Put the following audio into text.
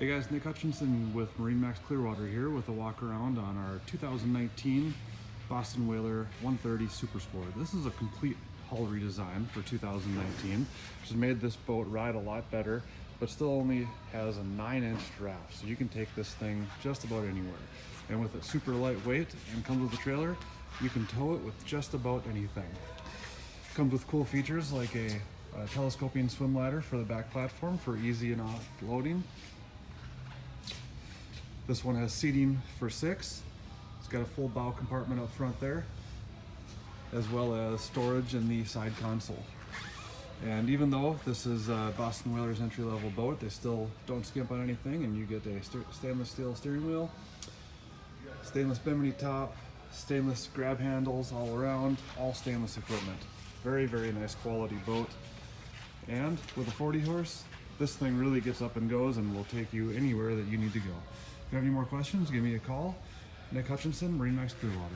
Hey guys, Nick Hutchinson with MarineMax Clearwater here with a walk around on our 2019 Boston Whaler 130 Super Sport. This is a complete hull redesign for 2019, which has made this boat ride a lot better, but still only has a 9-inch draft. So you can take this thing just about anywhere. And with it super lightweight and comes with a trailer, you can tow it with just about anything. Comes with cool features like a telescoping swim ladder for the back platform for easy and offloading. This one has seating for 6. It's got a full bow compartment up front there, as well as storage in the side console. And even though this is Boston Whaler's entry-level boat, they still don't skimp on anything, and you get a stainless steel steering wheel, stainless bimini top, stainless grab handles all around, all stainless equipment. Very, very nice quality boat. And with a 40 horse, this thing really gets up and goes and will take you anywhere that you need to go. If you have any more questions, give me a call. Nick Hutchinson, MarineMax Clearwater.